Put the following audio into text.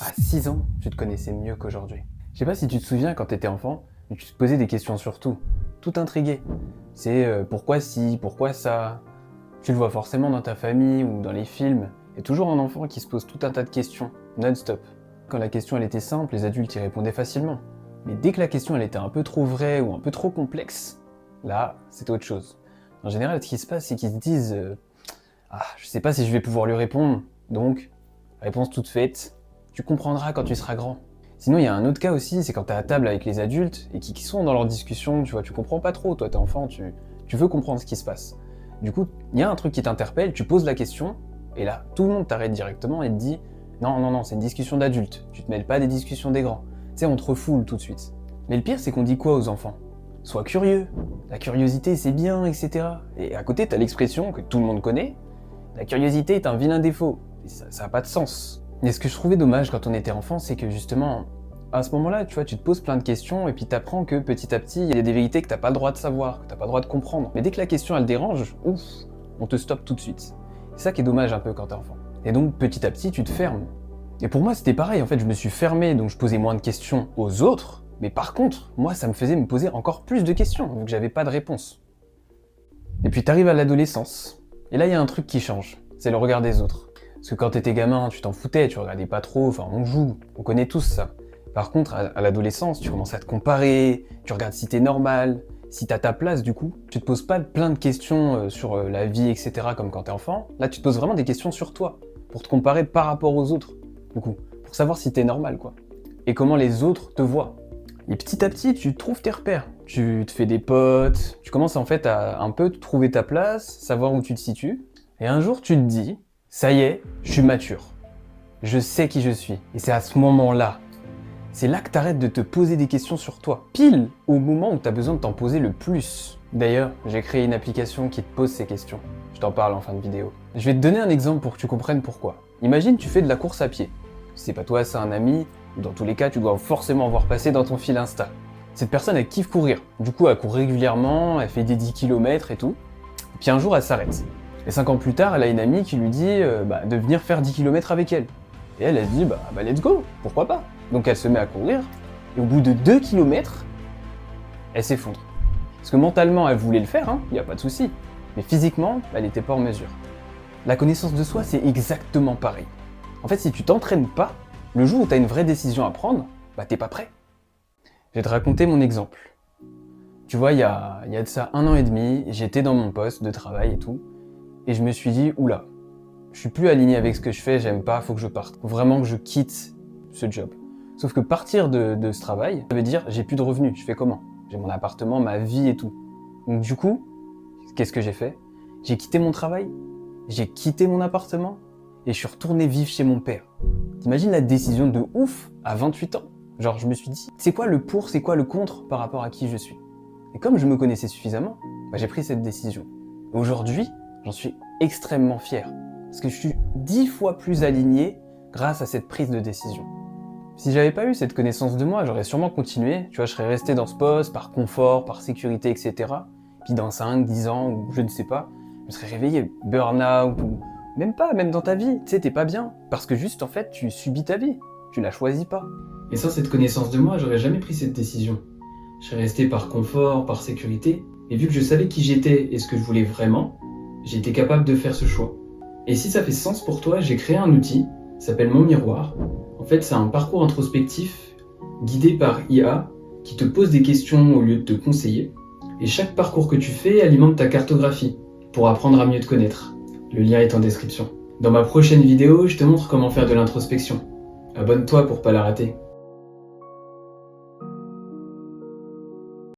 À 6 ans, tu te connaissais mieux qu'aujourd'hui. Je sais pas si tu te souviens quand t'étais enfant, mais tu te posais des questions sur tout. Tout intrigué. C'est pourquoi ci, pourquoi ça. Tu le vois forcément dans ta famille ou dans les films. Il y a toujours un enfant qui se pose tout un tas de questions, non-stop. Quand la question elle était simple, les adultes y répondaient facilement. Mais dès que la question elle était un peu trop vraie ou un peu trop complexe, là, c'était autre chose. En général, ce qui se passe, c'est qu'ils se disent ah, je sais pas si je vais pouvoir lui répondre, donc, réponse toute faite, tu comprendras quand tu seras grand. Sinon, il y a un autre cas aussi, c'est quand t'es à table avec les adultes et qui sont dans leur discussion, tu vois, tu comprends pas trop, toi t'es enfant, tu veux comprendre ce qui se passe. Du coup, il y a un truc qui t'interpelle, tu poses la question, et là, tout le monde t'arrête directement et te dit non, c'est une discussion d'adultes, tu te mêles pas des discussions des grands. Tu sais, on te refoule tout de suite. Mais le pire, c'est qu'on dit quoi aux enfants? Sois curieux, la curiosité c'est bien, etc. Et à côté, t'as l'expression que tout le monde connaît, la curiosité est un vilain défaut. Et ça a pas de sens. Et ce que je trouvais dommage quand on était enfant, c'est que justement, à ce moment-là, tu vois, tu te poses plein de questions et puis t'apprends que petit à petit, il y a des vérités que t'as pas le droit de savoir, que t'as pas le droit de comprendre. Mais dès que la question elle dérange, ouf, on te stoppe tout de suite. C'est ça qui est dommage un peu quand t'es enfant. Et donc petit à petit, tu te fermes. Et pour moi, c'était pareil, en fait, je me suis fermé, donc je posais moins de questions aux autres, mais par contre, moi, ça me faisait me poser encore plus de questions, vu que j'avais pas de réponse. Et puis t'arrives à l'adolescence, et là, il y a un truc qui change, c'est le regard des autres. Parce que quand t'étais gamin, tu t'en foutais, tu regardais pas trop, enfin on joue, on connaît tous ça. Par contre, à l'adolescence, tu commences à te comparer, tu regardes si t'es normal, si t'as ta place du coup. Tu te poses pas plein de questions sur la vie, etc. comme quand t'es enfant. Là, tu te poses vraiment des questions sur toi, pour te comparer par rapport aux autres, du coup, pour savoir si t'es normal, quoi. Et comment les autres te voient. Et petit à petit, tu trouves tes repères. Tu te fais des potes, tu commences en fait à un peu trouver ta place, savoir où tu te situes. Et un jour, tu te dis, ça y est, je suis mature. Je sais qui je suis. Et c'est à ce moment-là, c'est là que t'arrêtes de te poser des questions sur toi. Pile au moment où t'as besoin de t'en poser le plus. D'ailleurs, j'ai créé une application qui te pose ces questions. Je t'en parle en fin de vidéo. Je vais te donner un exemple pour que tu comprennes pourquoi. Imagine, tu fais de la course à pied. Si c'est pas toi, c'est un ami. Dans tous les cas, tu dois forcément voir passer dans ton fil Insta. Cette personne, elle kiffe courir. Du coup, elle court régulièrement, elle fait des 10 km et tout. Et puis un jour, elle s'arrête. Et 5 ans plus tard, elle a une amie qui lui dit de venir faire 10 km avec elle. Et elle dit let's go, pourquoi pas. Donc elle se met à courir, et au bout de 2 km, elle s'effondre. Parce que mentalement, elle voulait le faire, il n'y a pas de souci. Mais physiquement, elle n'était pas en mesure. La connaissance de soi, c'est exactement pareil. En fait, si tu t'entraînes pas, le jour où tu as une vraie décision à prendre, t'es pas prêt. Je vais te raconter mon exemple. Tu vois, il y a de ça 1 an et demi, j'étais dans mon poste de travail et tout, et je me suis dit, oula, je suis plus aligné avec ce que je fais, j'aime pas, faut que je parte. Faut vraiment que je quitte ce job. Sauf que partir de ce travail, ça veut dire, j'ai plus de revenus, je fais comment? J'ai mon appartement, ma vie et tout. Donc du coup, qu'est-ce que j'ai fait? J'ai quitté mon travail, j'ai quitté mon appartement, et je suis retourné vivre chez mon père. T'imagines la décision de ouf à 28 ans? Genre, je me suis dit, c'est quoi le pour, c'est quoi le contre par rapport à qui je suis? Et comme je me connaissais suffisamment, j'ai pris cette décision. Aujourd'hui, j'en suis extrêmement fier. Parce que je suis 10 fois plus aligné grâce à cette prise de décision. Si j'avais pas eu cette connaissance de moi, j'aurais sûrement continué. Tu vois, je serais resté dans ce poste par confort, par sécurité, etc. Puis dans 5, 10 ans, ou je ne sais pas, je me serais réveillé burn-out, ou même dans ta vie, tu sais, t'es pas bien. Parce que juste, en fait, tu subis ta vie. Tu la choisis pas. Et sans cette connaissance de moi, j'aurais jamais pris cette décision. Je serais resté par confort, par sécurité. Et vu que je savais qui j'étais et ce que je voulais vraiment, j'ai été capable de faire ce choix. Et si ça fait sens pour toi, j'ai créé un outil, ça s'appelle Mon Miroir. En fait, c'est un parcours introspectif guidé par IA qui te pose des questions au lieu de te conseiller. Et chaque parcours que tu fais alimente ta cartographie pour apprendre à mieux te connaître. Le lien est en description. Dans ma prochaine vidéo, je te montre comment faire de l'introspection. Abonne-toi pour pas la rater.